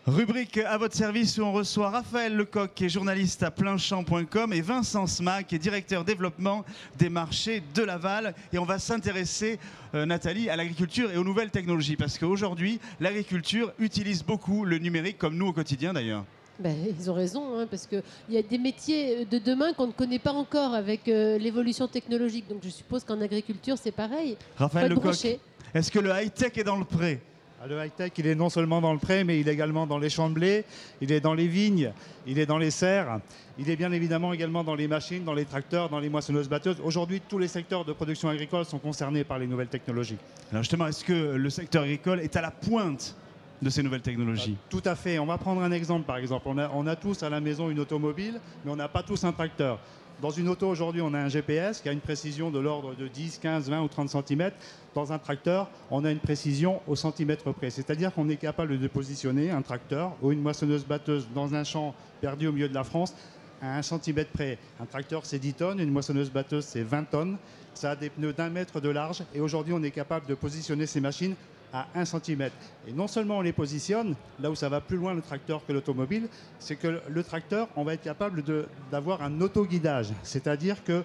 Rubrique à votre service où on reçoit Raphaël Lecoq, qui est journaliste à plainchamp.com, et Vincent Smaak, qui est directeur développement des marchés de Laval. Et on va s'intéresser, Nathalie, à l'agriculture et aux nouvelles technologies. Parce qu'aujourd'hui, l'agriculture utilise beaucoup le numérique, comme nous au quotidien d'ailleurs. Ben, ils ont raison, hein, parce qu'il y a des métiers de demain qu'on ne connaît pas encore avec l'évolution technologique. Donc je suppose qu'en agriculture, c'est pareil. Raphaël Lecoq, est-ce que le high-tech est dans le pré ? Le high-tech, il est non seulement dans le pré, mais il est également dans les champs de blé, il est dans les vignes, il est dans les serres, il est bien évidemment également dans les machines, dans les tracteurs, dans les moissonneuses-batteuses. Aujourd'hui, tous les secteurs de production agricole sont concernés par les nouvelles technologies. Alors justement, est-ce que le secteur agricole est à la pointe de ces nouvelles technologies? Tout à fait. On va prendre un exemple, par exemple. On a tous à la maison une automobile, mais on n'a pas tous un tracteur. Dans une auto, aujourd'hui, on a un GPS qui a une précision de l'ordre de 10, 15, 20 ou 30 cm. Dans un tracteur, on a une précision au centimètre près. C'est-à-dire qu'on est capable de positionner un tracteur ou une moissonneuse-batteuse dans un champ perdu au milieu de la France à 1 cm près. Un tracteur, c'est 10 tonnes. Une moissonneuse-batteuse, c'est 20 tonnes. Ça a des pneus d'1 mètre de large. Et aujourd'hui, on est capable de positionner ces machines à 1 cm. Et non seulement on les positionne, là où ça va plus loin le tracteur que l'automobile, c'est que le tracteur, on va être capable d'avoir un autoguidage. C'est-à-dire que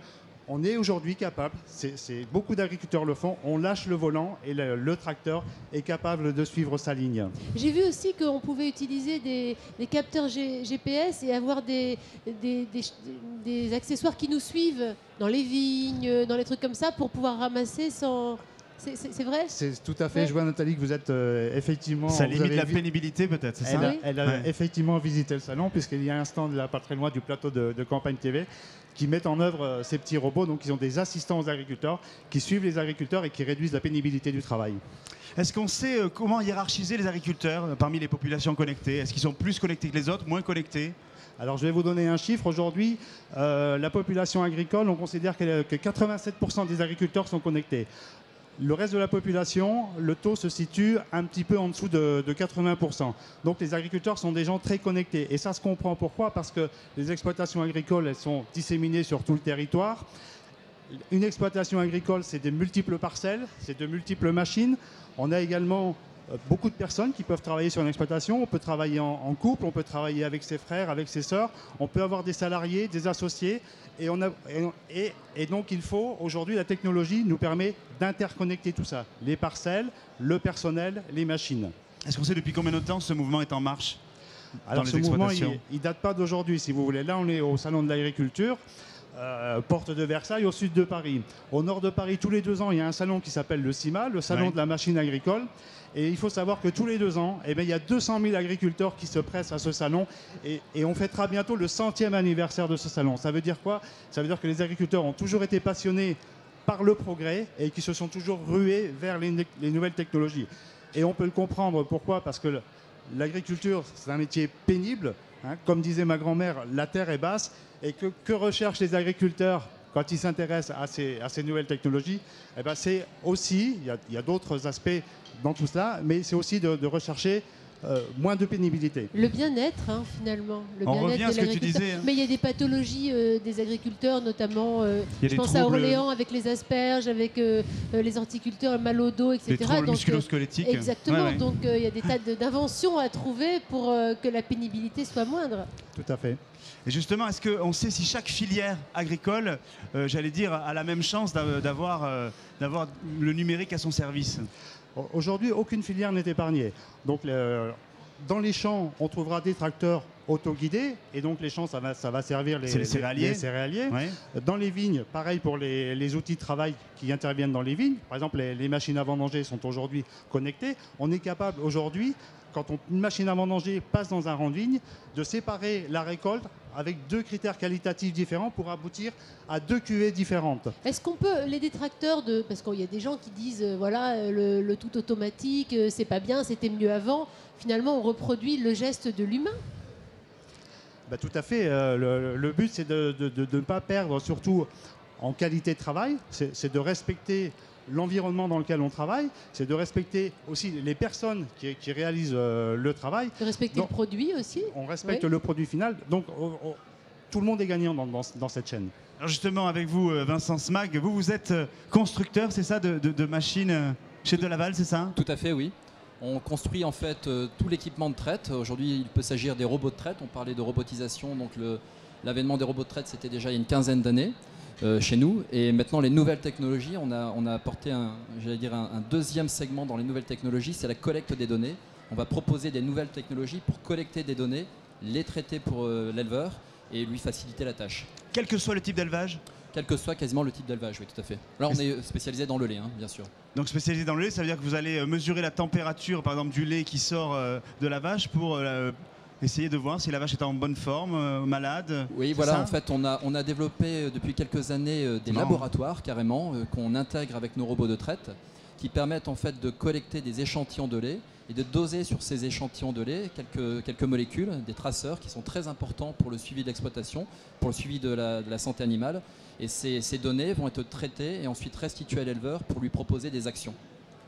on est aujourd'hui capable, beaucoup d'agriculteurs le font, on lâche le volant et le tracteur est capable de suivre sa ligne. J'ai vu aussi qu'on pouvait utiliser des capteurs GPS et avoir des accessoires qui nous suivent dans les vignes, dans les trucs comme ça, pour pouvoir ramasser sans... C'est vrai? C'est tout à fait. Ouais. Je vois, Nathalie, que vous êtes effectivement... Ça limite la pénibilité peut-être, c'est ça? Elle a effectivement visité le salon, puisqu'il y a un stand là, pas très loin du plateau de Campagne TV, qui met en œuvre ces petits robots. Donc, ils ont des assistants aux agriculteurs qui suivent les agriculteurs et qui réduisent la pénibilité du travail. Est-ce qu'on sait comment hiérarchiser les agriculteurs parmi les populations connectées? Est-ce qu'ils sont plus connectés que les autres, moins connectés? Alors, je vais vous donner un chiffre. Aujourd'hui, la population agricole, on considère que 87% des agriculteurs sont connectés. Le reste de la population, le taux se situe un petit peu en dessous de 80%. Donc les agriculteurs sont des gens très connectés. Et ça se comprend pourquoi? Parce que les exploitations agricoles, elles sont disséminées sur tout le territoire. Une exploitation agricole, c'est de multiples parcelles, c'est de multiples machines. On a également beaucoup de personnes qui peuvent travailler sur une exploitation. On peut travailler en couple, on peut travailler avec ses frères, avec ses sœurs. On peut avoir des salariés, des associés. Et donc, il faut, aujourd'hui, la technologie nous permet d'interconnecter tout ça. Les parcelles, le personnel, les machines. Est-ce qu'on sait depuis combien de temps ce mouvement est en marche? Alors, ce mouvement, il ne date pas d'aujourd'hui, si vous voulez. Là, on est au Salon de l'Agriculture, porte de Versailles, au sud de Paris. Au nord de Paris, tous les 2 ans, il y a un salon qui s'appelle le CIMA, le Salon de la machine agricole. Et il faut savoir que tous les 2 ans, il y a 200 000 agriculteurs qui se pressent à ce salon. Et on fêtera bientôt le 100e anniversaire de ce salon. Ça veut dire quoi? Ça veut dire que les agriculteurs ont toujours été passionnés par le progrès et qui se sont toujours rués vers les nouvelles technologies. Et on peut le comprendre. Pourquoi? Parce que l'agriculture, c'est un métier pénible. Hein. Comme disait ma grand-mère, la terre est basse. Et que recherchent les agriculteurs quand ils s'intéressent à ces nouvelles technologies? C'est aussi, il y a d'autres aspects dans tout cela, mais c'est aussi de rechercher moins de pénibilité. Le bien-être, hein, finalement. On revient à ce que tu disais. Hein. Mais il y a des pathologies des agriculteurs, notamment, je pense à Orléans avec les asperges, avec les horticulteurs, mal au dos, etc. Les troubles musculo-squelettiques. Exactement, ouais. Donc il y a des tas d'inventions à trouver pour que la pénibilité soit moindre. Tout à fait. Et justement, est-ce qu'on sait si chaque filière agricole, j'allais dire, a la même chance d'avoir le numérique à son service? Aujourd'hui, aucune filière n'est épargnée. Donc, dans les champs, on trouvera des tracteurs autoguidés. Et donc, les champs, ça va servir les céréaliers. Ouais. Dans les vignes, pareil pour les outils de travail qui interviennent dans les vignes. Par exemple, les machines à vendanger sont aujourd'hui connectées. On est capable aujourd'hui, quand une machine à vendanger passe dans un rang de vigne, de séparer la récolte avec 2 critères qualitatifs différents pour aboutir à 2 cuvées différentes. Est-ce qu'on peut, les détracteurs parce qu'il y a des gens qui disent, voilà, le tout automatique, c'est pas bien, c'était mieux avant. Finalement, on reproduit le geste de l'humain. Tout à fait. Le but, c'est de ne pas perdre, surtout en qualité de travail. C'est de respecter l'environnement dans lequel on travaille, c'est de respecter aussi les personnes qui réalisent le travail. De respecter le produit aussi. On respecte le produit final. Donc, tout le monde est gagnant dans cette chaîne. Alors justement, avec vous, Vincent Smaak, vous êtes constructeur, c'est ça, de machines chez De Laval, c'est ça? Tout à fait, oui. On construit en fait tout l'équipement de traite. Aujourd'hui, il peut s'agir des robots de traite. On parlait de robotisation, donc l'avènement des robots de traite, c'était déjà il y a une quinzaine d'années chez nous. Et maintenant, les nouvelles technologies, on a apporté un deuxième segment dans les nouvelles technologies, c'est la collecte des données. On va proposer des nouvelles technologies pour collecter des données, les traiter pour l'éleveur et lui faciliter la tâche. Quel que soit le type d'élevage? Quel que soit quasiment le type d'élevage, oui, tout à fait. Là, on est spécialisé dans le lait, hein, bien sûr. Donc spécialisé dans le lait, ça veut dire que vous allez mesurer la température, par exemple, du lait qui sort de la vache pour essayer de voir si la vache est en bonne forme, malade. Oui, voilà, en fait, on a développé depuis quelques années des laboratoires, carrément, qu'on intègre avec nos robots de traite, qui permettent en fait de collecter des échantillons de lait et de doser sur ces échantillons de lait quelques molécules, des traceurs qui sont très importants pour le suivi de l'exploitation, pour le suivi de la santé animale. Et ces données vont être traitées et ensuite restituées à l'éleveur pour lui proposer des actions.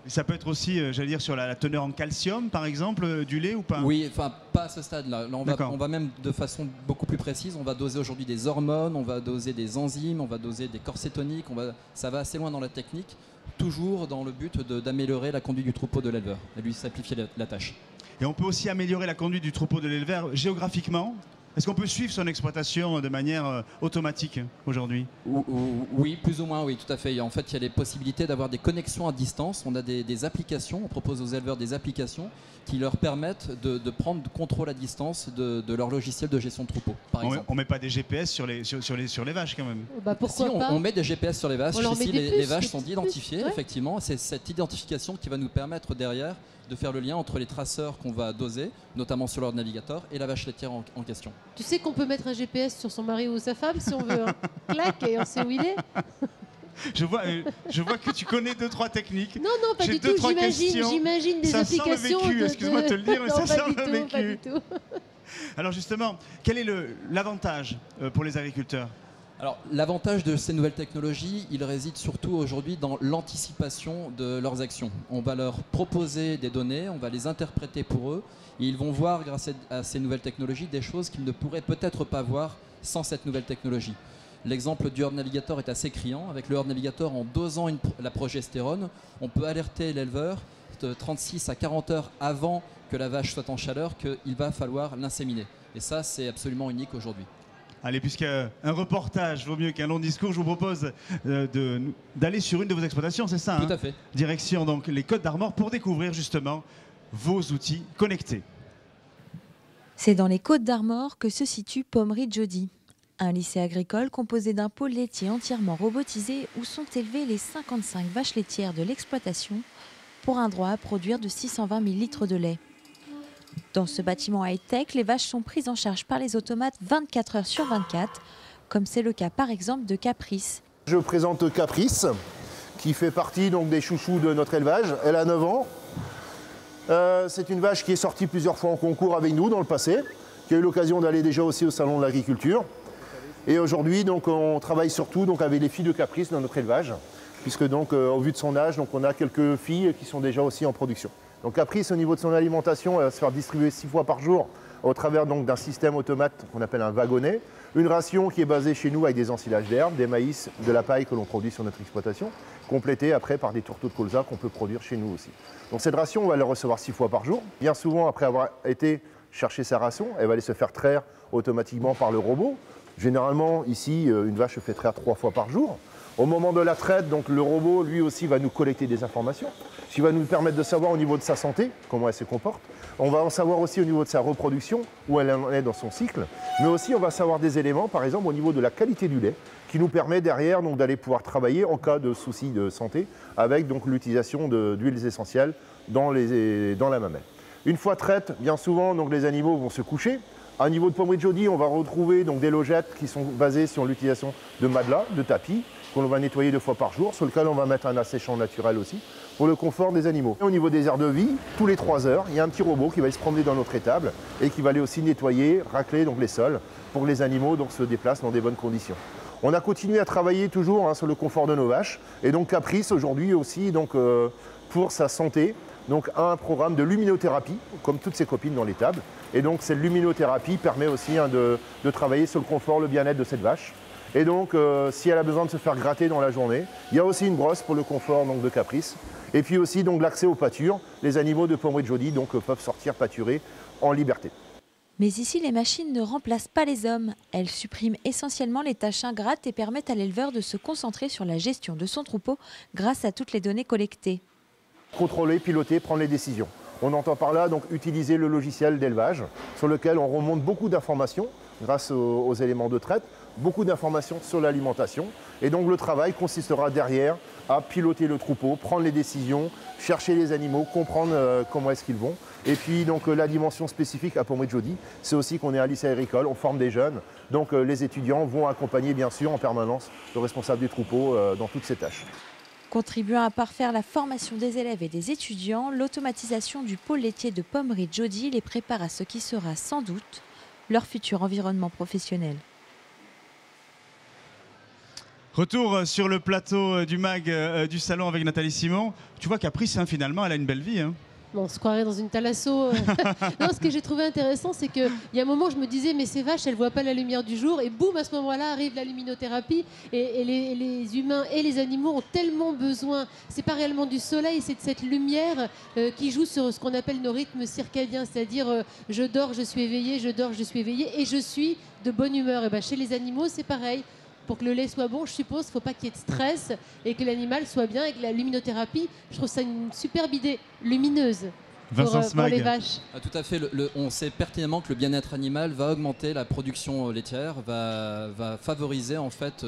Et ça peut être aussi, j'allais dire, sur la teneur en calcium, par exemple, du lait ou pas? Oui, enfin pas à ce stade-là. Là, on va même de façon beaucoup plus précise. On va doser aujourd'hui des hormones, on va doser des enzymes, on va doser des corsets toniques. Ça va assez loin dans la technique, toujours dans le but d'améliorer la conduite du troupeau de l'éleveur et lui simplifier la tâche. Et on peut aussi améliorer la conduite du troupeau de l'éleveur géographiquement? Est-ce qu'on peut suivre son exploitation de manière automatique aujourd'hui? Oui, plus ou moins, oui, tout à fait. En fait, il y a les possibilités d'avoir des connexions à distance. On a des applications, on propose aux éleveurs des applications qui leur permettent de prendre contrôle à distance de leur logiciel de gestion de troupeau, par exemple. On ne met pas des GPS sur les vaches quand même? Pourquoi pas on met des GPS sur les vaches. Ici, les vaches sont identifiées, effectivement. C'est cette identification qui va nous permettre derrière de faire le lien entre les traceurs qu'on va doser, notamment sur leur navigateur, et la vache laitière en question. Tu sais qu'on peut mettre un GPS sur son mari ou sa femme si on veut, hein. Clac, et on sait où il est. Je vois que tu connais 2-3 techniques. Non, pas du tout, j'imagine des applications. Ça sent le vécu, excuse-moi de te le dire, mais ça sent le vécu. Pas du tout. Alors justement, quel est l'avantage pour les agriculteurs? Alors, l'avantage de ces nouvelles technologies, il réside surtout aujourd'hui dans l'anticipation de leurs actions. On va leur proposer des données, on va les interpréter pour eux, et ils vont voir, grâce à ces nouvelles technologies, des choses qu'ils ne pourraient peut-être pas voir sans cette nouvelle technologie. L'exemple du Herd Navigator est assez criant. Avec le Herd Navigator, en dosant la progestérone, on peut alerter l'éleveur de 36 à 40 heures avant que la vache soit en chaleur qu'il va falloir l'inséminer. Et ça, c'est absolument unique aujourd'hui. Allez, puisqu'un reportage vaut mieux qu'un long discours, je vous propose d'aller sur une de vos exploitations, c'est ça? Tout à fait. Direction donc les Côtes d'Armor pour découvrir justement vos outils connectés. C'est dans les Côtes d'Armor que se situe Pommery Jody, un lycée agricole composé d'un pôle laitier entièrement robotisé où sont élevées les 55 vaches laitières de l'exploitation pour un droit à produire de 620 000 litres de lait. Dans ce bâtiment high-tech, les vaches sont prises en charge par les automates 24 heures sur 24, comme c'est le cas par exemple de Caprice. Je présente Caprice, qui fait partie donc des chouchous de notre élevage. Elle a 9 ans. C'est une vache qui est sortie plusieurs fois en concours avec nous dans le passé, qui a eu l'occasion d'aller déjà aussi au salon de l'agriculture. Et aujourd'hui, donc, on travaille surtout donc, avec les filles de Caprice dans notre élevage, puisque donc, au vu de son âge, donc, on a quelques filles qui sont déjà aussi en production. Donc Caprice, au niveau de son alimentation, elle va se faire distribuer 6 fois par jour au travers d'un système automate qu'on appelle un wagonnet. Une ration qui est basée chez nous avec des ensilages d'herbe, des maïs, de la paille que l'on produit sur notre exploitation, complétée après par des tourteaux de colza qu'on peut produire chez nous aussi. Donc cette ration, on va la recevoir 6 fois par jour. Bien souvent, après avoir été chercher sa ration, elle va aller se faire traire automatiquement par le robot. Généralement, ici, une vache se fait traire 3 fois par jour. Au moment de la traite, donc, le robot, lui aussi, va nous collecter des informations, ce qui va nous permettre de savoir au niveau de sa santé, comment elle se comporte. On va en savoir aussi au niveau de sa reproduction, où elle en est dans son cycle. Mais aussi, on va savoir des éléments, par exemple, au niveau de la qualité du lait, qui nous permet derrière d'aller pouvoir travailler en cas de soucis de santé, avec l'utilisation d'huiles essentielles dans la mamelle. Une fois traite, bien souvent, donc, les animaux vont se coucher. À niveau de Pommery Jody, on va retrouver donc, des logettes qui sont basées sur l'utilisation de matelas, de tapis, qu'on va nettoyer 2 fois par jour, sur lequel on va mettre un asséchant naturel aussi, pour le confort des animaux. Et au niveau des aires de vie, tous les 3 heures, il y a un petit robot qui va se promener dans notre étable et qui va aller aussi nettoyer, racler donc, les sols, pour que les animaux donc, se déplacent dans des bonnes conditions. On a continué à travailler toujours sur le confort de nos vaches, et donc Caprice aujourd'hui aussi, donc, pour sa santé, donc, a un programme de luminothérapie, comme toutes ses copines dans l'étable. Et donc cette luminothérapie permet aussi de travailler sur le confort, le bien-être de cette vache. Et donc si elle a besoin de se faire gratter dans la journée, il y a aussi une brosse pour le confort donc, de Caprice. Et puis aussi donc l'accès aux pâtures. Les animaux de Pommery Jody donc peuvent sortir pâturer en liberté. Mais ici, les machines ne remplacent pas les hommes. Elles suppriment essentiellement les tâches ingrates et permettent à l'éleveur de se concentrer sur la gestion de son troupeau grâce à toutes les données collectées. Contrôler, piloter, prendre les décisions. On entend par là donc utiliser le logiciel d'élevage sur lequel on remonte beaucoup d'informations grâce aux éléments de traite, beaucoup d'informations sur l'alimentation. Et donc le travail consistera derrière à piloter le troupeau, prendre les décisions, chercher les animaux, comprendre comment est-ce qu'ils vont. Et puis donc la dimension spécifique à Pommery Jody, c'est aussi qu'on est à lycée agricole, on forme des jeunes. Donc les étudiants vont accompagner bien sûr en permanence le responsable du troupeau dans toutes ces tâches. Contribuant à parfaire la formation des élèves et des étudiants, l'automatisation du pôle laitier de Pommery Jody les prépare à ce qui sera sans doute leur futur environnement professionnel. Retour sur le plateau du MAG du salon avec Nathalie Simon. Tu vois Caprice, hein, finalement, elle a une belle vie. Hein. Bon, on se croirait dans une thalasso. Non, ce que j'ai trouvé intéressant, c'est qu'il y a un moment, je me disais, mais ces vaches, elles ne voient pas la lumière du jour. Et boum, à ce moment-là, arrive la luminothérapie. Et les humains et les animaux ont tellement besoin. C'est pas réellement du soleil, c'est de cette lumière qui joue sur ce qu'on appelle nos rythmes circadiens. C'est-à-dire, je dors, je suis éveillé, je dors, je suis éveillé. Et je suis de bonne humeur. Et ben, chez les animaux, c'est pareil. Pour que le lait soit bon, je suppose, il ne faut pas qu'il y ait de stress et que l'animal soit bien. Et que la luminothérapie, je trouve ça une superbe idée lumineuse pour les vaches. Ah, tout à fait. On sait pertinemment que le bien-être animal va augmenter la production laitière, va favoriser en fait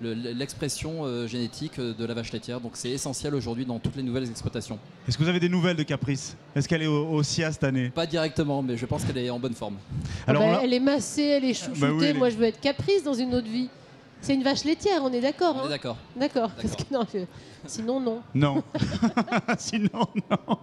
l'expression génétique de la vache laitière. Donc c'est essentiel aujourd'hui dans toutes les nouvelles exploitations. Est-ce que vous avez des nouvelles de Caprice? Est-ce qu'elle est au SIA cette année? Pas directement, mais je pense qu'elle est en bonne forme. Alors, elle est massée, elle est chouchoutée. Oui, Moi, je veux être Caprice dans une autre vie. C'est une vache laitière, on est d'accord? On est d'accord. D'accord. Parce que non, sinon, non. Non. Sinon, non.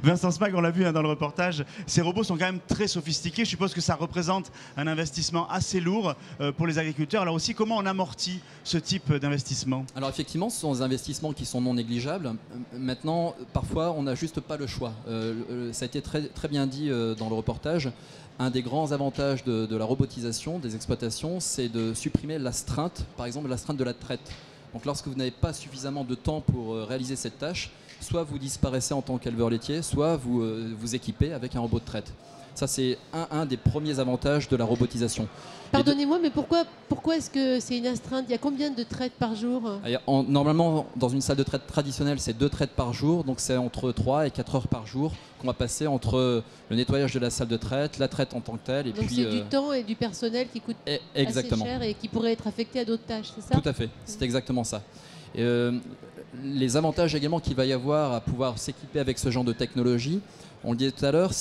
Vincent Smag, on l'a vu hein, dans le reportage, ces robots sont quand même très sophistiqués. Je suppose que ça représente un investissement assez lourd pour les agriculteurs. Alors aussi, comment on amortit ce type d'investissement? Alors effectivement, ce sont des investissements qui sont non négligeables. Maintenant, parfois, on n'a juste pas le choix. Ça a été très bien dit dans le reportage. Un des grands avantages de la robotisation des exploitations, c'est de supprimer l'astreinte, par exemple l'astreinte de la traite. Donc lorsque vous n'avez pas suffisamment de temps pour réaliser cette tâche, soit vous disparaissez en tant qu'éleveur laitier, soit vous vous équipez avec un robot de traite. Ça, c'est un des premiers avantages de la robotisation. Pardonnez-moi, mais pourquoi est-ce que c'est une astreinte? Il y a combien de traites par jour? Normalement, dans une salle de traite traditionnelle, c'est 2 traites par jour. Donc c'est entre 3 et 4 heures par jour qu'on va passer entre le nettoyage de la salle de traite, la traite en tant que telle. Et donc c'est du temps et du personnel qui coûte assez cher et qui pourrait être affecté à d'autres tâches, c'est ça? Tout à fait, c'est exactement ça. Les avantages également qu'il va y avoir à pouvoir s'équiper avec ce genre de technologie, on le disait tout à l'heure,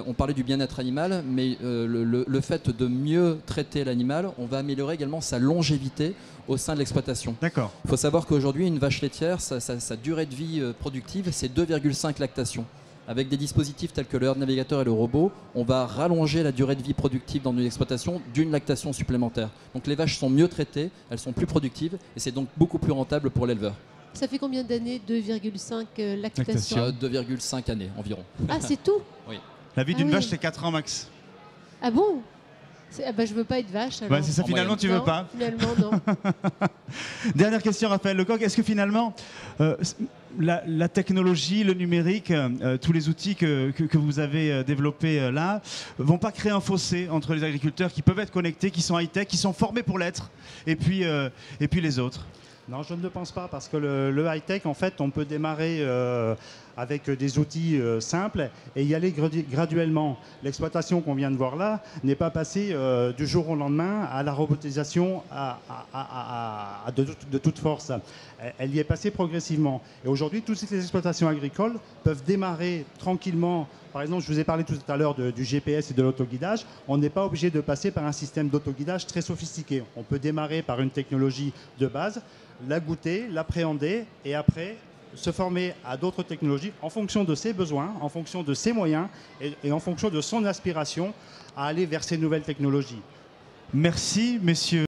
on parlait du bien-être animal, mais le fait de mieux traiter l'animal, on va améliorer également sa longévité au sein de l'exploitation. D'accord. Il faut savoir qu'aujourd'hui, une vache laitière, sa durée de vie productive, c'est 2,5 lactations. Avec des dispositifs tels que le herd navigateur et le robot, on va rallonger la durée de vie productive dans une exploitation d'une lactation supplémentaire. Donc les vaches sont mieux traitées, elles sont plus productives et c'est donc beaucoup plus rentable pour l'éleveur. Ça fait combien d'années 2,5 lactations? 2,5 années environ. Ah, c'est tout? Oui. La vie d'une vache, c'est 4 ans max. Ah bon? Je veux pas être vache. Ouais, c'est ça, finalement, tu veux pas? Finalement, non. Dernière question, Raphaël Lecoq. Est-ce que finalement, la technologie, le numérique, tous les outils que vous avez développés là, vont pas créer un fossé entre les agriculteurs qui peuvent être connectés, qui sont high-tech, qui sont formés pour l'être, et puis les autres? Non, je ne pense pas, parce que le high-tech, en fait, on peut démarrer avec des outils simples et y aller graduellement. L'exploitation qu'on vient de voir là n'est pas passée du jour au lendemain à la robotisation de toute force. Elle y est passée progressivement. Et aujourd'hui, toutes les exploitations agricoles peuvent démarrer tranquillement. Par exemple, je vous ai parlé tout à l'heure du GPS et de l'autoguidage. On n'est pas obligé de passer par un système d'autoguidage très sophistiqué. On peut démarrer par une technologie de base, la goûter, l'appréhender et après se former à d'autres technologies en fonction de ses besoins, en fonction de ses moyens et en fonction de son aspiration à aller vers ces nouvelles technologies. Merci, messieurs.